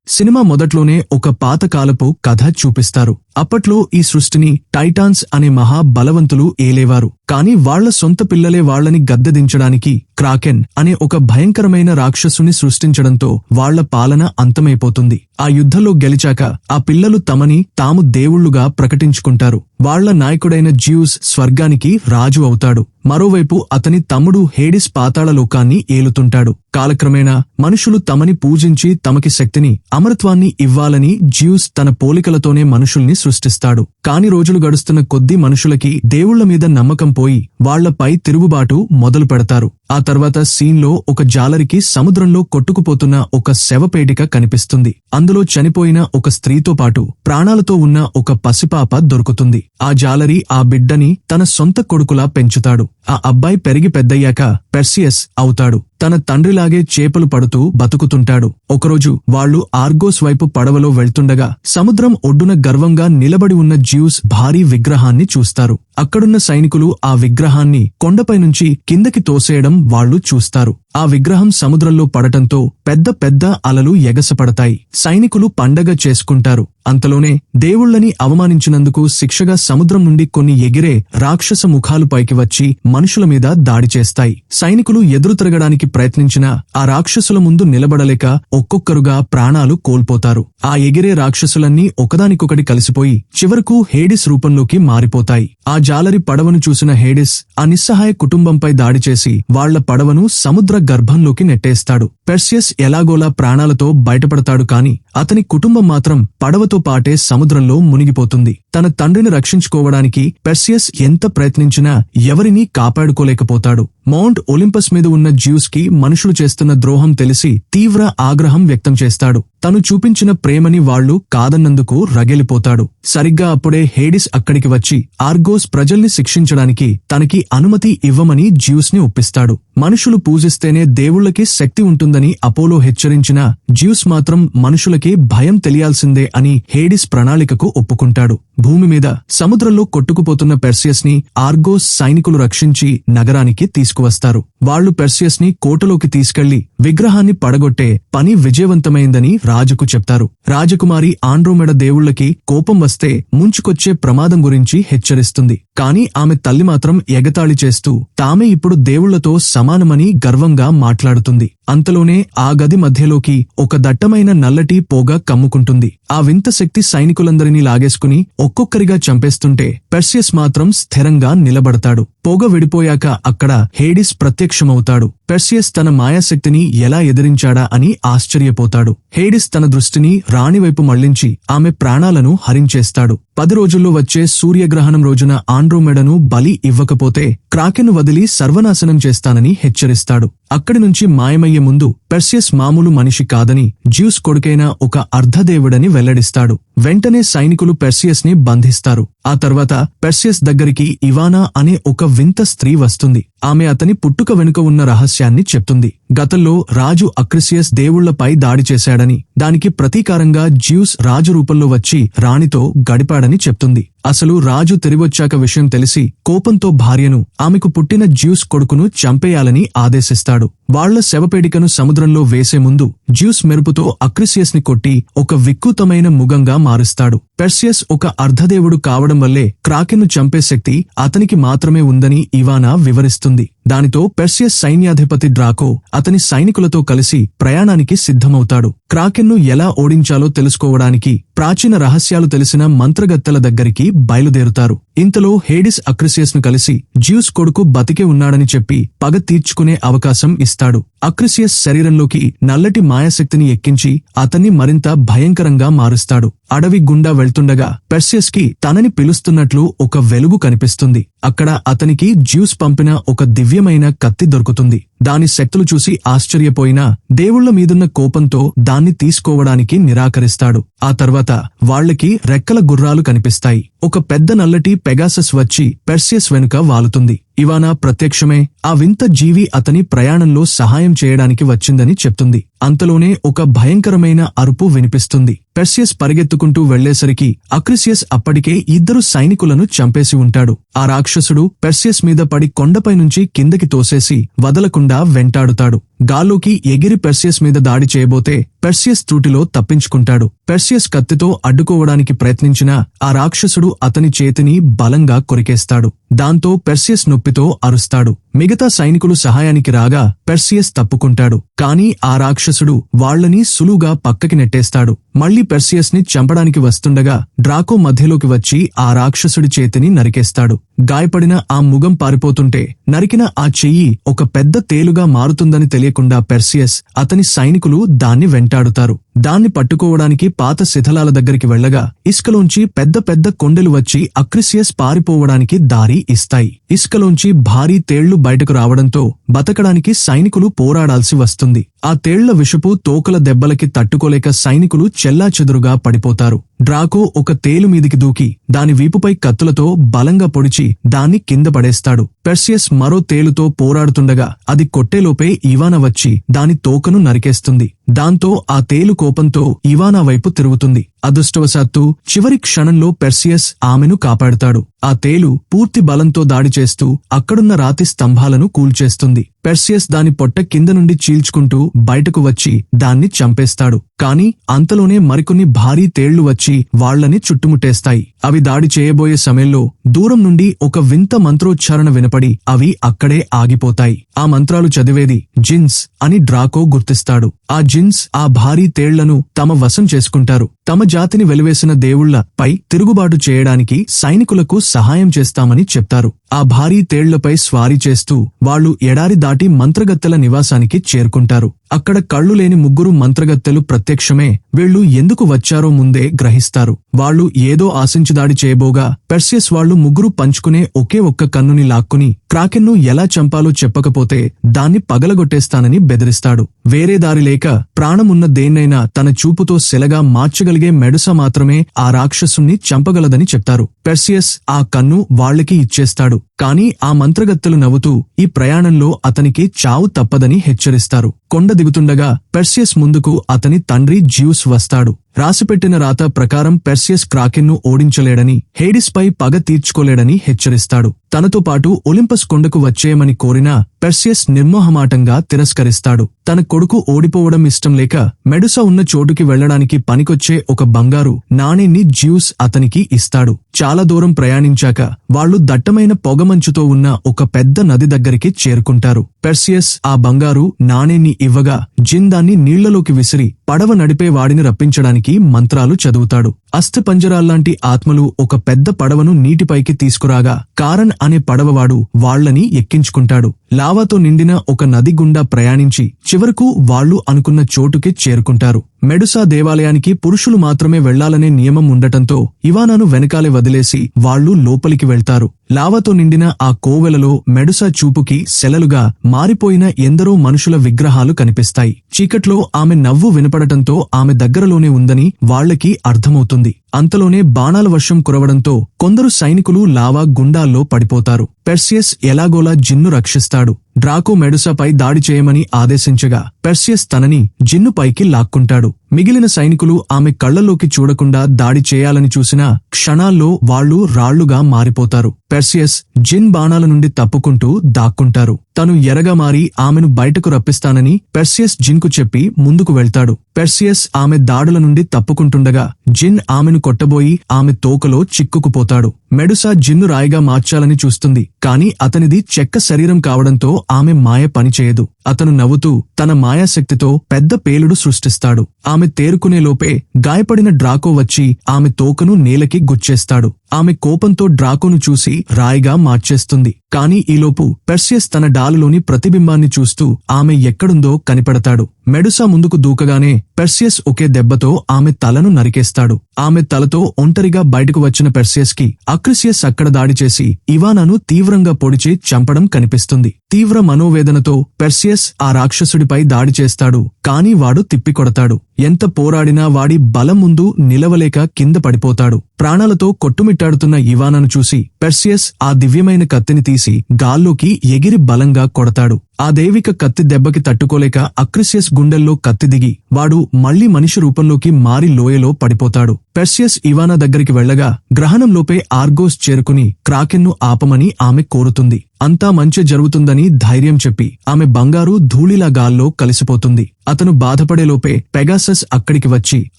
Cinema మొదట్లోనే ఒక పాతకాలపు కథ చూపిస్తారు. అప్పట్లో ఈ సృష్టిని టైటాన్స్ అనే మహా బలవంతులు ఏలేవారు. కాని వాళ్ల సొంత పిల్లలే వాళ్లని గద్దెదించడానికి క్రాకెన్ అనే ఒక భయంకరమైన రాక్షసుని సృష్టించడంతో వాళ్ల పాలన అంతమైపోతుంది. ఆ యుద్ధంలో గెలిచాక ఆ పిల్లలు తమని తాము దేవుళ్లుగా ప్రకటించుకుంటారు. వాళ్ల నాయకుడైన జ్యూస్ స్వర్గానికి రాజు అవుతాడు. మరోవైపు అతని తమ్ముడు హేడిస్ పాతాళలోకాన్ని ఏలుతుంటాడు. కాలక్రమేణా మనుషులు తమని పూజించి తమకి శక్తిని, అమరత్వాన్ని ఇవ్వాలని జ్యూస్ తన పోలికలతోనే మనుషుల్ని సృష్టిస్తాడు. కాని రోజులు గడుస్తున్న కొద్దీ మనుషులకి దేవుళ్ల మీద నమ్మకం పోయి వాళ్లపై తిరుగుబాటు మొదలు పెడతారు. ఆ తర్వాత సీన్లో ఒక జాలరికి సముద్రంలో కొట్టుకుపోతున్న ఒక శవపేటిక కనిపిస్తుంది. అందులో చనిపోయిన ఒక స్త్రీతో పాటు ప్రాణాలతో ఉన్న ఒక పసిపాప దొరుకుతుంది. ఆ జాలరి ఆ బిడ్డని తన సొంత కొడుకులా పెంచుతాడు. ఆ అబ్బాయి పెరిగి పెద్దయ్యాక పెర్సియస్ అవుతాడు. తన తండ్రిలాగే చేపలు పడుతూ బతుకుతుంటాడు. ఒకరోజు వాళ్లు ఆర్గోస్ వైపు పడవలో వెళ్తుండగా సముద్రం ఒడ్డున గర్వంగా నిలబడి ఉన్న జ్యూస్ భారీ విగ్రహాన్ని చూస్తారు. అక్కడున్న సైనికులు ఆ విగ్రహాన్ని కొండపై నుంచి కిందకి తోసేయడం వాళ్లు చూస్తారు. ఆ విగ్రహం సముద్రంలో పడటంతో పెద్ద పెద్ద అలలు ఎగసపడతాయి. సైనికులు పండగ చేసుకుంటారు. అంతలోనే దేవుళ్లని అవమానించినందుకు శిక్షగా సముద్రం నుండి కొన్ని ఎగిరే రాక్షస ముఖాలు పైకి వచ్చి మనుషుల మీద దాడి చేస్తాయి. సైనికులు ఎదురు తిరగడానికి ప్రయత్నించినా ఆ రాక్షసుల ముందు నిలబడలేక ఒక్కొక్కరుగా ప్రాణాలు కోల్పోతారు. ఆ ఎగిరే రాక్షసులన్నీ ఒకదానికొకటి కలిసిపోయి చివరకు హేడిస్ రూపంలోకి మారిపోతాయి. ఆ జాలరి పడవను చూసిన హేడిస్ ఆ నిస్సహాయ కుటుంబంపై దాడి చేసి వాళ్ల పడవను సముద్ర గర్భంలోకి నెట్టేస్తాడు. పెర్సియస్ ఎలాగోలా ప్రాణాలతో బయటపడతాడు. కాని అతని కుటుంబం మాత్రం పడవతో పాటే సముద్రంలో మునిగిపోతుంది. తన తండ్రిని రక్షించుకోవడానికి పెర్సియస్ ఎంత ప్రయత్నించినా ఎవరినీ కాపాడుకోలేకపోతాడు. మౌంట్ ఒలింపస్ మీద ఉన్న జ్యూస్ కి మనుషులు చేస్తున్న ద్రోహం తెలిసి తీవ్ర ఆగ్రహం వ్యక్తం చేస్తాడు. తను చూపించిన ప్రేమని వాళ్లు కాదన్నందుకు రగిలిపోతాడు. సరిగ్గా అప్పుడే హేడిస్ అక్కడికి వచ్చి ఆర్గోస్ ప్రజల్ని శిక్షించడానికి తనకి అనుమతి ఇవ్వమని జ్యూస్ ని ఒప్పిస్తాడు. మనుషులు పూజిస్తేనే దేవుళ్లకి శక్తి ఉంటుందని అపోలో హెచ్చరించిన జ్యూస్ మాత్రం మనుషులకి భయం తెలియాల్సిందే అని హేడిస్ ప్రణాళికకు ఒప్పుకుంటాడు. భూమి మీద సముద్రంలో కొట్టుకుపోతున్న పెర్సియస్ ని ఆర్గోస్ సైనికులు రక్షించి నగరానికి తీసుకువస్తారు. వాళ్లు పెర్సియస్ ని కోటలోకి తీసుకెళ్లి విగ్రహాన్ని పడగొట్టే పని విజయవంతమైందని రాజుకు చెప్తారు. రాజకుమారి ఆండ్రోమెడ దేవుళ్లకి కోపం వస్తే ముంచుకొచ్చే ప్రమాదం గురించి హెచ్చరిస్తుంది. కాని ఆమె తల్లి మాత్రం ఎగతాళి చేస్తూ తామే ఇప్పుడు దేవుళ్లతో సమానమని గర్వంగా మాట్లాడుతుంది. అంతలోనే ఆ గది మధ్యలోకి ఒక దట్టమైన నల్లటి పొగ కమ్ముకుంటుంది. ఆ వింత శక్తి సైనికులందరినీ లాగేసుకుని ఒక్కొక్కరిగా చంపేస్తుంటే పెర్సియస్ మాత్రం స్థిరంగా నిలబడతాడు. పొగ విడిపోయాక అక్కడ హేడిస్ ప్రత్యక్షమవుతాడు. పెర్సియస్ తన మాయాశక్తిని ఎలా ఎదిరించాడా అని ఆశ్చర్యపోతాడు. హేడిస్ తన దృష్టిని రాణివైపు మళ్లించి ఆమె ప్రాణాలను హరించేస్తాడు. 10 రోజుల్లో వచ్చే సూర్యగ్రహణం రోజున ఆండ్రోమెడను బలి ఇవ్వకపోతే క్రాకెను వదిలి సర్వనాశనం చేస్తానని హెచ్చరిస్తాడు. అక్కడి నుంచి మాయమయ్యే ముందు పెర్సియస్ మామూలు మనిషి కాదని జ్యూస్ కొడుకైన ఒక అర్ధదేవుడని వెల్లడిస్తాడు. వెంటనే సైనికులు పెర్సియస్ ని బంధిస్తారు. ఆ తర్వాత పెర్సియస్ దగ్గరికి ఇవానా అనే ఒక వింత స్త్రీ వస్తుంది. ఆమె అతని పుట్టుక వెనుక ఉన్న రహస్యాన్ని చెప్తుంది. గతంలో రాజు అక్రిసియస్ దేవుళ్లపై దాడి చేశాడని, దానికి ప్రతీకారంగా జ్యూస్ రాజు రూపంలో వచ్చి రాణితో గడిపాడని చెప్తుంది. అసలు రాజు తిరిగొచ్చాక విషయం తెలిసి కోపంతో భార్యను, ఆమెకు పుట్టిన జ్యూస్ కొడుకును చంపేయాలని ఆదేశిస్తాడు. వాళ్ల శవపేడికను సముద్రంలో వేసే ముందు జ్యూస్ మెరుపుతో అక్రిసియస్ ని కొట్టి ఒక వికృతమైన ముగంగా మారుస్తాడు. పెర్సియస్ ఒక అర్ధదేవుడు కావడం వల్లే క్రాకెన్ను చంపే శక్తి అతనికి మాత్రమే ఉందని ఇవానా వివరిస్తుంది. దానితో పెర్సియస్ సైన్యాధిపతి డ్రాకో అతని సైనికులతో కలిసి ప్రయాణానికి సిద్ధమవుతాడు. క్రాకెన్ను ఎలా ఓడించాలో తెలుసుకోవడానికి ప్రాచీన రహస్యాలు తెలిసిన మంత్రగత్తెల దగ్గరికి బయలుదేరుతారు. ఇంతలో హేడిస్ అక్రిసియస్ ను కలిసి జ్యూస్ కొడుకు బతికే ఉన్నాడని చెప్పి పగ తీర్చుకునే అవకాశం ఇస్తాడు. అక్రిసియస్ శరీరంలోకి నల్లటి మాయాశక్తిని ఎక్కించి అతన్ని మరింత భయంకరంగా మారుస్తాడు. అడవి గుండా వెళ్తుండగా పెర్సియస్ కి తనని పిలుస్తున్నట్లు ఒక వెలుగు కనిపిస్తుంది. అక్కడ అతనికి జ్యూస్ పంపిన ఒక దివ్యమైన కత్తి దొరుకుతుంది. దాని శక్తులు చూసి ఆశ్చర్యపోయినా దేవుళ్ల మీదున్న కోపంతో దాన్ని తీసుకోవడానికి నిరాకరిస్తాడు. ఆ తర్వాత వాళ్లకి రెక్కల గుర్రాలు కనిపిస్తాయి. ఒక పెద్ద నల్లటి పెగాసస్ వచ్చి పెర్సియస్ వెనుక వాలుతుంది. ఇవానా ప్రత్యక్షమే ఆ వింత జీవి అతని ప్రయాణంలో సహాయం చేయడానికి వచ్చిందని చెప్తుంది. అంతలోనే ఒక భయంకరమైన అరుపు వినిపిస్తుంది. పెర్సియస్ పరిగెత్తుకుంటూ వెళ్లేసరికి అక్రిసియస్ అప్పటికే 2 సైనికులను చంపేసి ఉంటాడు. ఆ రాక్షసుడు పెర్సియస్ మీద పడి కొండపై నుంచి కిందకి తోసేసి వదలకుండా వెంటాడుతాడు. గాల్లోకి ఎగిరి పెర్సియస్ మీద దాడి చేయబోతే పెర్సియస్ త్రుటిలో తప్పించుకుంటాడు. పెర్సియస్ కత్తితో అడ్డుకోవడానికి ప్రయత్నించినా ఆ రాక్షసుడు అతని చేతిని బలంగా కొరికేస్తాడు. దాంతో పెర్సియస్ నొప్పితో అరుస్తాడు. మిగతా సైనికులు సహాయానికి రాగా పెర్సియస్ తప్పుకుంటాడు. కాని ఆ రాక్షసుడు వాళ్లని సులువుగా పక్కకి నెట్టేస్తాడు. మళ్లీ పెర్సియస్ ని చంపడానికి వస్తుండగా డ్రాకో మధ్యలోకి వచ్చి ఆ రాక్షసుడి చేతిని నరికేస్తాడు. గాయపడిన ఆ ముఖం పారిపోతుంటే నరికిన ఆ చెయ్యి ఒక పెద్ద తేలుగా మారుతుందని తెలియకుండా పెర్సియస్ అతని సైనికులు దాన్ని వెంటాడుతారు. దాన్ని పట్టుకోవడానికి పాత శిథిలాల దగ్గరికి వెళ్లగా ఇసుకలోంచి పెద్ద పెద్ద కొండలు వచ్చి అక్రిసియస్ పారిపోవడానికి దారి ఇస్తాయి. ఇసుకలోంచి భారీ తేళ్లు బయటకు రావడంతో బతకడానికి సైనికులు పోరాడాల్సి వస్తుంది. ఆ తేళ్ల విషపు తోకల దెబ్బలకి తట్టుకోలేక సైనికులు చెల్లాచెదురుగా పడిపోతారు. డ్రాకో ఒక తేలు మీదికి దూకి దాని వీపుపై కత్తులతో బలంగా పొడిచి దాన్ని కింద పడేస్తాడు. పెర్సియస్ మరో తేలుతో పోరాడుతుండగా అది కొట్టేలోపే ఇవానా వచ్చి దాని తోకను నరికేస్తుంది. దాంతో ఆ తేలు కోపంతో ఇవానా వైపు తిరుగుతుంది. అదృష్టవశాత్తు చివరి క్షణంలో పెర్సియస్ ఆమెను కాపాడుతాడు. ఆ తేలు పూర్తి బలంతో దాడి చేస్తూ అక్కడున్న రాతి స్తంభాలను కూల్చేస్తుంది. పెర్సియస్ దాని పొట్ట కింద నుండి చీల్చుకుంటూ బయటకు వచ్చి దాన్ని చంపేస్తాడు. కాని అంతలోనే మరికొన్ని భారీ తేళ్లు వచ్చి వాళ్లని చుట్టుముట్టేస్తాయి. అవి దాడి చేయబోయే సమయంలో దూరం నుండి ఒక వింత మంత్రోచ్చారణ వినపడి అవి అక్కడే ఆగిపోతాయి. ఆ మంత్రాలు చదివేది జిన్స్ అని డ్రాకో గుర్తిస్తాడు. ఆ జిన్స్ ఆ భారీ తేళ్లను తమ వశం చేసుకుంటారు. తమ జాతిని వెలివేసిన దేవుళ్ల పై తిరుగుబాటు చేయడానికి సైనికులకు సహాయం చేస్తామని చెప్తారు. ఆ భారీ తేళ్లపై స్వారీ చేస్తూ వాళ్లు ఎడారి దాటి మంత్రగత్తెల నివాసానికి చేరుకుంటారు. అక్కడ కళ్ళు లేని ముగ్గురు మంత్రగత్తెలు ప్రత్యక్షమే వీళ్లు ఎందుకు వచ్చారో ముందే గ్రహిస్తారు. వాళ్లు ఏదో ఆశించి దాడి చేయబోగా పెర్సియస్ వాళ్లు ముగ్గురు పంచుకునే ఒకే ఒక్క కన్నుని లాక్కుని క్రాకెన్ను ఎలా చంపాలో చెప్పకపోతే దాన్ని పగలగొట్టేస్తానని బెదిరిస్తాడు. వేరే దారి లేక ప్రాణమున్న దేన్నైనా తన చూపుతో శిలగా మార్చగలిగే మెడుసా మాత్రమే ఆ రాక్షసుణ్ణి చంపగలదని చెప్తారు. పెర్సియస్ ఆ కన్ను వాళ్లకి ఇచ్చేస్తాడు. కాని ఆ మంత్రగత్తెలు నవ్వుతూ ఈ ప్రయాణంలో అతనికి చావు తప్పదని హెచ్చరిస్తారు. కొండ దిగుతుండగా పెర్సియస్ ముందుకు అతని తండ్రి జ్యూస్ వస్తాడు. రాసిపెట్టిన రాత ప్రకారం పెర్సియస్ క్రాకెన్ను ఓడించలేడని, హేడిస్ పై పగ తీర్చుకోలేడని హెచ్చరిస్తాడు. తనతో పాటు ఒలింపస్ కొండకు వచ్చేయమని కోరినా పెర్సియస్ నిర్మోహమాటంగా తిరస్కరిస్తాడు. తన కొడుకు ఓడిపోవడం ఇష్టం లేక మెడుసా ఉన్న చోటుకి వెళ్లడానికి పనికొచ్చే ఒక బంగారు నాణేన్ని జ్యూస్ అతనికి ఇస్తాడు. చాలా దూరం ప్రయాణించాక వాళ్లు దట్టమైన పొగమంచుతో ఉన్న ఒక పెద్ద నది దగ్గరికి చేరుకుంటారు. పెర్సియస్ ఆ బంగారు నాణేన్ని ఇవ్వగా జిన్ దాన్ని నీళ్లలోకి విసిరి పడవ నడిపే వాడిని రప్పించడానికి మంత్రాలు చదువుతాడు. అస్థిపంజరాల్లాంటి ఆత్మలు ఒక పెద్ద పడవను నీటిపైకి తీసుకురాగా కారన్ అనే పడవవాడు వాళ్లని ఎక్కించుకుంటాడు. లావాతో నిండిన ఒక నది గుండా ప్రయాణించి చివరకు వాళ్లు అనుకున్న చోటుకి చేరుకుంటారు. మెడుసా దేవాలయానికి పురుషులు మాత్రమే వెళ్లాలనే నియమం ఉండటంతో ఇవానాను వెనకాలే వదిలేసి వాళ్లు లోపలికి వెళ్తారు. లావాతో నిండిన ఆ కోవెలలో మెడుసా చూపుకి సెలలుగా మారిపోయిన ఎందరో మనుషుల విగ్రహాలు కనిపిస్తాయి. చీకట్లో ఆమె నవ్వు వినపడటంతో ఆమె దగ్గరలోనే ఉందని వాళ్లకి అర్థమవుతుంది. అంతలోనే బాణాల వర్షం కురవడంతో కొందరు సైనికులు లావా గుండాల్లో పడిపోతారు. పెర్సియస్ ఎలాగోలా జిన్ను రక్షిస్తాడు. డ్రాకో మెడుసాపై దాడి చేయమని ఆదేశించగా పెర్సియస్ తనని జిన్ను పైకి లాక్కుంటాడు. మిగిలిన సైనికులు ఆమె కళ్లలోకి చూడకుండా దాడి చేయాలని చూసినా క్షణాల్లో వాళ్లు రాళ్లుగా మారిపోతారు. పెర్సియస్ జిన్ బాణాల నుండి తప్పుకుంటూ దాక్కుంటారు. తను ఎరగా మారి ఆమెను బయటకు రప్పిస్తానని పెర్సియస్ జిన్కు చెప్పి ముందుకు వెళ్తాడు. పెర్సియస్ ఆమె దాడుల నుండి తప్పుకుంటుండగా జిన్ ఆమెను కొట్టబోయి ఆమె తోకలో చిక్కుకుపోతాడు. మెడుసా జిన్ను రాయిగా మార్చాలని చూస్తుంది. కాని అతనిది చెక్క శరీరం కావడంతో ఆమె మాయ పనిచేయదు. అతను నవ్వుతూ తన మాయాశక్తితో పెద్ద పేలుడు సృష్టిస్తాడు. ఆమె తేరుకునేలోపే గాయపడిన డ్రాకో వచ్చి ఆమె తోకను నేలకి గుచ్చేస్తాడు. ఆమె కోపంతో డ్రాకోను చూసి రాయిగా మార్చేస్తుంది. కాని ఈలోపు పెర్సియస్ తన డాలులోని ప్రతిబింబాన్ని చూస్తూ ఆమె ఎక్కడుందో కనిపెడతాడు. మెడుసా ముందుకు దూకగానే పెర్సియస్ ఒకే దెబ్బతో ఆమె తలను నరికేస్తాడు. ఆమె తలతో ఒంటరిగా బయటకు వచ్చిన పెర్సియస్ కి అక్రిసియస్ అక్కడ దాడి చేసి ఇవానాను తీవ్రంగా పొడిచి చంపడం కనిపిస్తుంది. తీవ్ర మనోవేదనతో పెర్సియస్ ఆ రాక్షసుడిపై దాడి చేస్తాడు. కాని వాడు తిప్పికొడతాడు. ఎంత పోరాడినా వాడి బలం ముందు నిలవలేక కింద పడిపోతాడు. ప్రాణాలతో కొట్టుమిట్టాడుతున్న ఇవానాను చూసి పెర్సియస్ ఆ దివ్యమైన కత్తిని తీసి గాల్లోకి ఎగిరి బలంగా కొడతాడు. ఆ దైవిక కత్తి దెబ్బకి తట్టుకోలేక అక్రిసియస్ గుండెల్లో కత్తి దిగి వాడు మళ్లీ మనిషి రూపంలోకి మారి లోయలో పడిపోతాడు. పెర్సియస్ ఇవానా దగ్గరికి వెళ్లగా గ్రహణంలోపే ఆర్గోస్ చేరుకుని క్రాకెన్ను ఆపమని ఆమె కోరుతుంది. అంతా మంచి జరుగుతుందని ధైర్యం చెప్పి ఆమె బంగారు ధూళిలా గాల్లో కలిసిపోతుంది. అతను బాధపడేలోపే పెగాసస్ అక్కడికి వచ్చి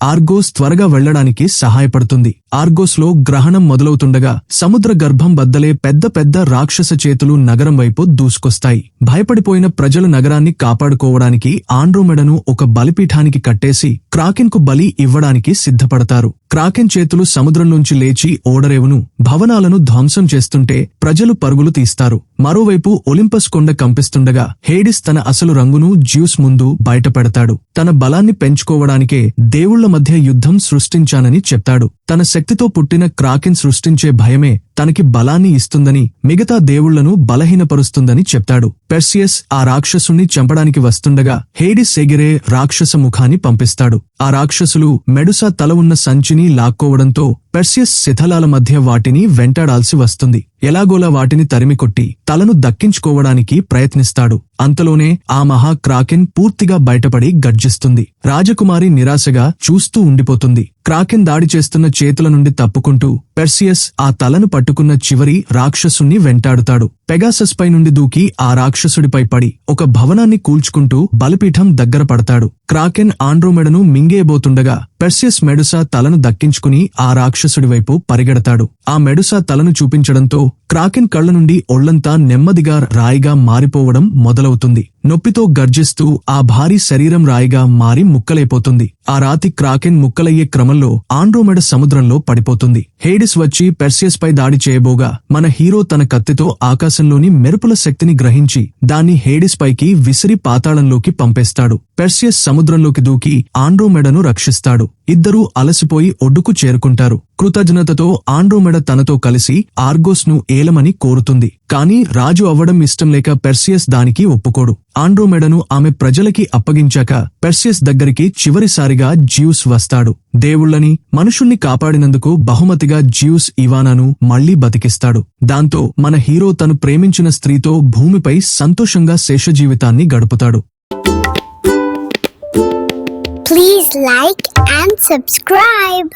ఆర్గోస్ త్వరగా వెళ్లడానికి సహాయపడుతుంది. ఆర్గోస్ లో గ్రహణం మొదలవుతుండగా సముద్ర గర్భం బద్దలే పెద్ద పెద్ద రాక్షస చేతులు నగరం వైపు దూసుకొస్తాయి. భయపడిపోయిన ప్రజలు నగరాన్ని కాపాడుకోవడానికి ఆండ్రోమెడను ఒక బలిపీఠానికి కట్టేసి క్రాకెన్ కు బలి ఇవ్వడానికి సిద్ధపడతారు. క్రాకెన్ చేతులు సముద్రంలోంచి లేచి ఓడరేవును, భవనాలను ధ్వంసం చేస్తుంటే ప్రజలు పరుగులు తీస్తారు. మరోవైపు ఒలింపస్ కొండ కంపిస్తుండగా హేడిస్ తన అసలు రంగును జ్యూస్ ముందు బయటపెడతాడు. తన బలాన్ని పెంచుకోవడానికే దేవుళ్ల మధ్య యుద్ధం సృష్టించానని చెప్తాడు. తన శక్తితో పుట్టిన క్రాకెన్ సృష్టించే భయమే తనకి బలాన్ని ఇస్తుందని, మిగతా దేవుళ్లను బలహీనపరుస్తుందని చెప్తాడు. పెర్సియస్ ఆ రాక్షసుణ్ణి చంపడానికి వస్తుండగా హేడిస్ ఎగిరే రాక్షస ముఖాన్ని పంపిస్తాడు. ఆ రాక్షసులు మెడుసా తల ఉన్న సంచిని లాక్కోవడంతో పెర్సియస్ శిథలాల మధ్య వాటిని వెంటాడాల్సి వస్తుంది. ఎలాగోలా వాటిని తరిమికొట్టి తలను దక్కించుకోవడానికి ప్రయత్నిస్తాడు. అంతలోనే ఆ మహా క్రాకెన్ పూర్తిగా బయటపడి గర్జిస్తుంది. రాజకుమారి నిరాశగా చూస్తూ ఉండిపోతుంది. క్రాకెన్ దాడి చేస్తున్న చేతుల నుండి తప్పుకుంటూ పెర్సియస్ ఆ తలను పట్టుకున్న చివరి రాక్షసుణ్ణి వెంటాడుతాడు. పెగాసస్ పై నుండి దూకి ఆ రాక్షసుడిపై పడి ఒక భవనాన్ని కూల్చుకుంటూ బలిపీఠం దగ్గర పడతాడు. క్రాకెన్ ఆండ్రోమెడను మింగేయబోతుండగా పెర్సియస్ మెడుసా తలను దక్కించుకుని ఆ రాక్షసుడి వైపు పరిగెడతాడు. ఆ మెడుసా తలను చూపించడంతో క్రాకెన్ కళ్ల నుండి ఒళ్లంతా నెమ్మదిగా రాయిగా మారిపోవడం మొదలవుతుంది. నొప్పితో గర్జిస్తూ ఆ భారీ శరీరం రాయిగా మారి ముక్కలైపోతుంది. ఆ రాతి క్రాకెన్ ముక్కలయ్యే క్రమంలో ఆండ్రోమెడ సముద్రంలో పడిపోతుంది. హేడిస్ వచ్చి పెర్సియస్ పై దాడి చేయబోగా మన హీరో తన కత్తితో ఆకాశంలోని మెరుపుల శక్తిని గ్రహించి దాన్ని హేడిస్ పైకి విసిరి పాతాళంలోకి పంపేస్తాడు. పెర్సియస్ సముద్రంలోకి దూకి ఆండ్రోమెడను రక్షిస్తాడు. ఇద్దరూ అలసిపోయి ఒడ్డుకు చేరుకుంటారు. కృతజ్ఞతతో ఆండ్రోమెడ తనతో కలిసి ఆర్గోస్ ను ఏలమని కోరుతుంది. కాని రాజు అవ్వడం ఇష్టం లేక పెర్సియస్ దానికి ఒప్పుకోడు. ఆండ్రోమెడను ఆమె ప్రజలకి అప్పగించాక పెర్సియస్ దగ్గరికి చివరిసారిగా జ్యూస్ వస్తాడు. దేవుళ్లని, మనుషుల్ని కాపాడినందుకు బహుమతిగా జ్యూస్ ఇవానాను మళ్లీ బతికిస్తాడు. దాంతో మన హీరో తను ప్రేమించిన స్త్రీతో భూమిపై సంతోషంగా శేషజీవితాన్ని గడుపుతాడు. Please like and subscribe.